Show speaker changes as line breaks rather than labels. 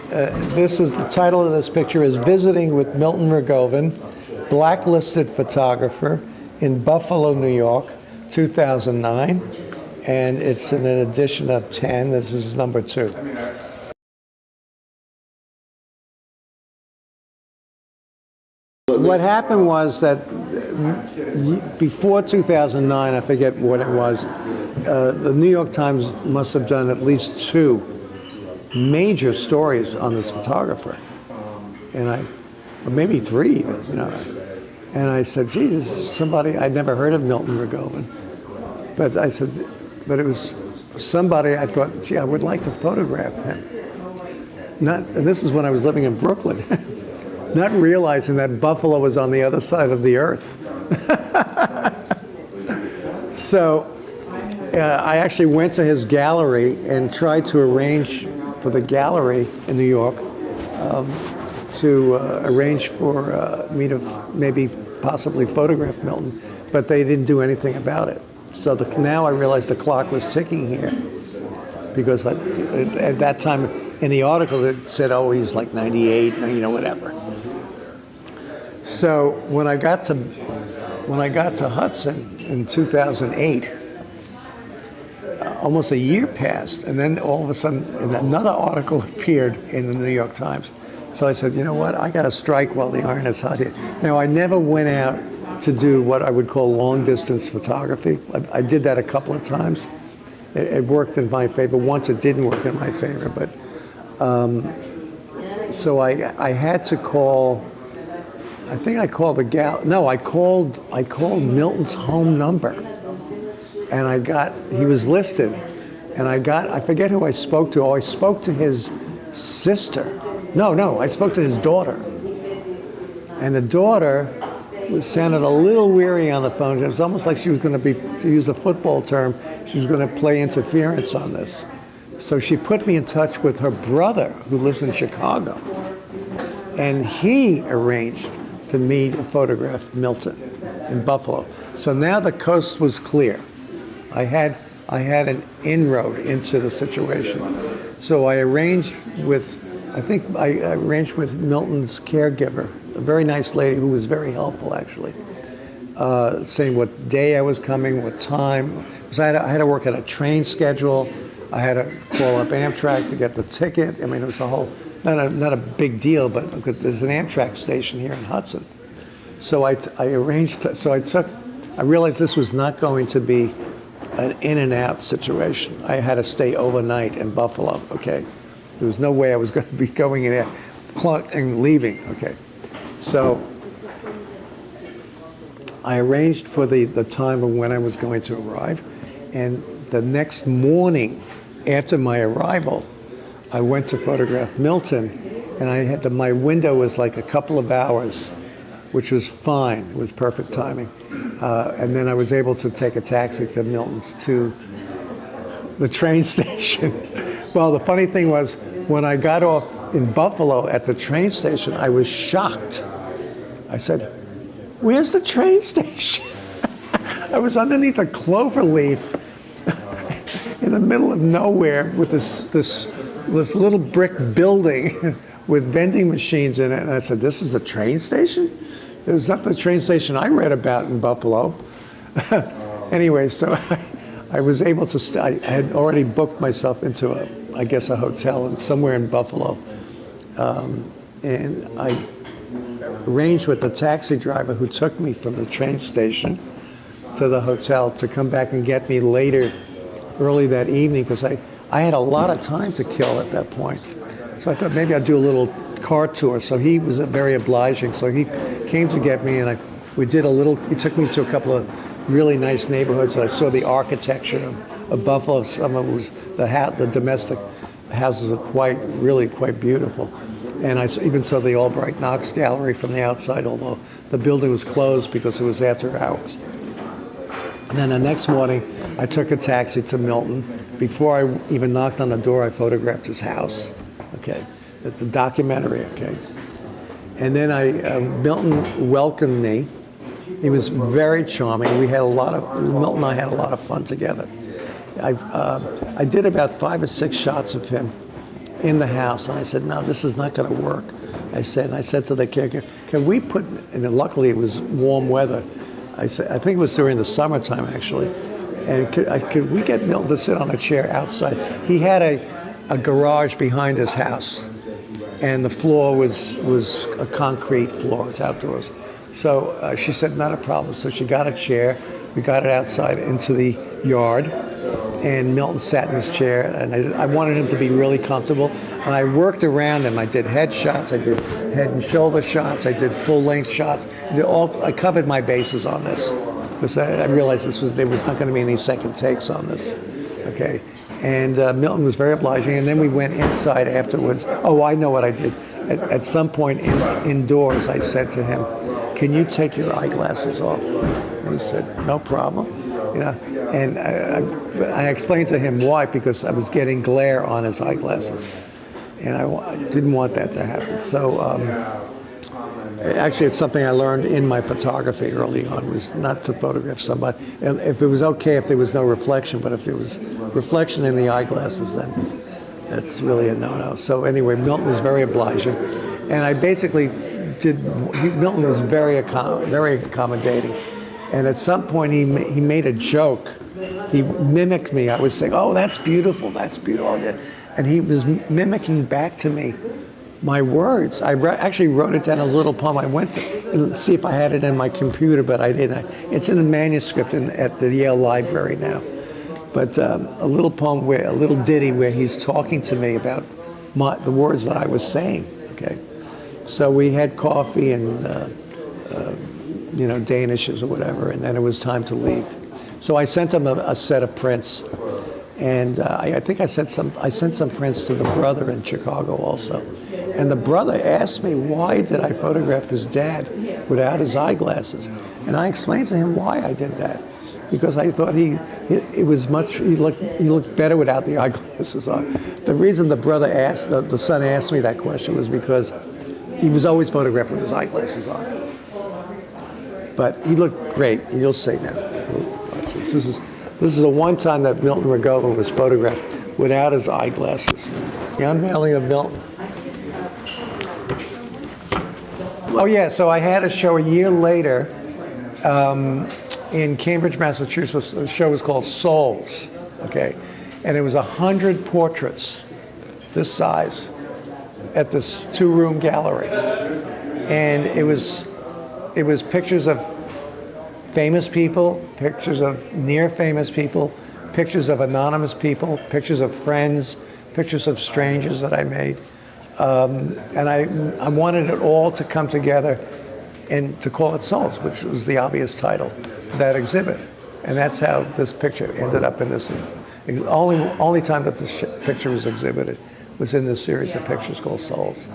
This is the title of this picture is Visiting with Milton Rogovin, Blacklisted Photographer in Buffalo, New York, 2009. And it's in an edition of 10. This is number 2. What happened was that before 2009, I forget what it was, the New York Times must have done at least 2 major stories on this photographer, and or maybe 3 even, you know. And I said, "Gee, this is somebody I'd never heard of, Milton Rogovin." But I said, but it was somebody I thought, gee, I would like to photograph him. And this is when I was living in Brooklyn, not realizing that Buffalo was on the other side of the earth. So I actually went to his gallery and tried to arrange for the gallery in New York to arrange for me to maybe possibly photograph Milton, but they didn't do anything about it. So now I realized the clock was ticking here, because at that time in the article it said, oh, he's like 98, you know, whatever. So when I got to Hudson in 2008, almost a year passed, and then all of a sudden another article appeared in the New York Times. So I said, you know what, I got to strike while the iron is hot here. Now, I never went out to do what I would call long distance photography. I did that a couple of times. It worked in my favor. Once it didn't work in my favor, but so I had to call. I think I called I called Milton's home number, and he was listed, and I forget who I spoke to. Oh, I spoke to his sister. No, I spoke to his daughter, and the daughter sounded a little weary on the phone. It was almost like she was going to use a football term, she was going to play interference on this. So she put me in touch with her brother, who lives in Chicago, and he arranged for me to photograph Milton in Buffalo. So now the coast was clear. I had an inroad into the situation. So I arranged with Milton's caregiver, a very nice lady who was very helpful, actually, saying what day I was coming, what time. Because I had to work at a train schedule. I had to call up Amtrak to get the ticket. I mean, it was a whole, not a big deal, but because there's an Amtrak station here in Hudson. So I realized this was not going to be an in and out situation. I had to stay overnight in Buffalo, okay? There was no way I was going to be going in there and leaving, okay? So I arranged for the time of when I was going to arrive, and the next morning after my arrival, I went to photograph Milton, and my window was like a couple of hours, which was fine. It was perfect timing. And then I was able to take a taxi from Milton's to the train station. Well, the funny thing was, when I got off in Buffalo at the train station, I was shocked. I said, "Where's the train station?" I was underneath a clover leaf in the middle of nowhere with this little brick building with vending machines in it. And I said, "This is the train station?" It was not the train station I read about in Buffalo. Anyway, so I was able to I had already booked myself into a hotel somewhere in Buffalo. And I arranged with the taxi driver who took me from the train station to the hotel to come back and get me later, early that evening, because I had a lot of time to kill at that point. So I thought maybe I'd do a little car tour. So he was very obliging. So he came to get me, and he took me to a couple of really nice neighborhoods. I saw the architecture of Buffalo. Some of it was the domestic houses are really quite beautiful. And I even saw the Albright Knox Gallery from the outside, although the building was closed because it was after hours. And then the next morning, I took a taxi to Milton. Before I even knocked on the door, I photographed his house. Okay, it's a documentary. Okay, and then Milton welcomed me. He was very charming. Milton and I had a lot of fun together. I did about 5 or 6 shots of him in the house. And I said, no, this is not going to work. I said to the caregiver, can we put, and luckily it was warm weather. I think it was during the summertime actually. And could we get Milton to sit on a chair outside? He had a garage behind his house, and the floor was a concrete floor. It's outdoors. So she said, not a problem. So she got a chair. We got it outside into the yard, and Milton sat in his chair, and I wanted him to be really comfortable. And I worked around him. I did head shots. I did head and shoulder shots. I did full-length shots. I covered my bases on this, because I realized there was not going to be any second takes on this. Okay. And Milton was very obliging. And then we went inside afterwards. Oh, I know what I did. At some point indoors, I said to him, can you take your eyeglasses off? And he said, no problem. You know, and I explained to him why, because I was getting glare on his eyeglasses. And I didn't want that to happen. So actually, it's something I learned in my photography early on, was not to photograph somebody. And if it was okay if there was no reflection, but if there was reflection in the eyeglasses, then that's really a no-no. So anyway, Milton was very obliging. And I basically Milton was very accommodating. And at some point, he made a joke. He mimicked me. I was saying, oh, that's beautiful, that's beautiful. And he was mimicking back to me my words. I actually wrote it down, a little poem. I went to see if I had it in my computer, but I didn't. It's in a manuscript at the Yale Library now. But a little poem, a little ditty where he's talking to me about the words that I was saying. Okay, so we had coffee and Danishes or whatever, and then it was time to leave. So I sent him a set of prints, and I think I sent some prints to the brother in Chicago also. And the brother asked me, why did I photograph his dad without his eyeglasses? And I explained to him why I did that, because I thought he looked better without the eyeglasses on. The reason the son asked me that question was because he was always photographed with his eyeglasses on. But he looked great, and you'll see now. This is the one time that Milton Rogovin was photographed without his eyeglasses. The unveiling of Milton. Oh yeah, so I had a show a year later in Cambridge, Massachusetts. The show was called Souls, okay? And it was 100 portraits this size at this 2-room gallery. And it was pictures of famous people, pictures of near famous people, pictures of anonymous people, pictures of friends, pictures of strangers that I made. And I wanted it all to come together and to call it Souls, which was the obvious title of that exhibit. And that's how this picture ended up in this. Only time that this picture was exhibited was in this series of pictures called Souls.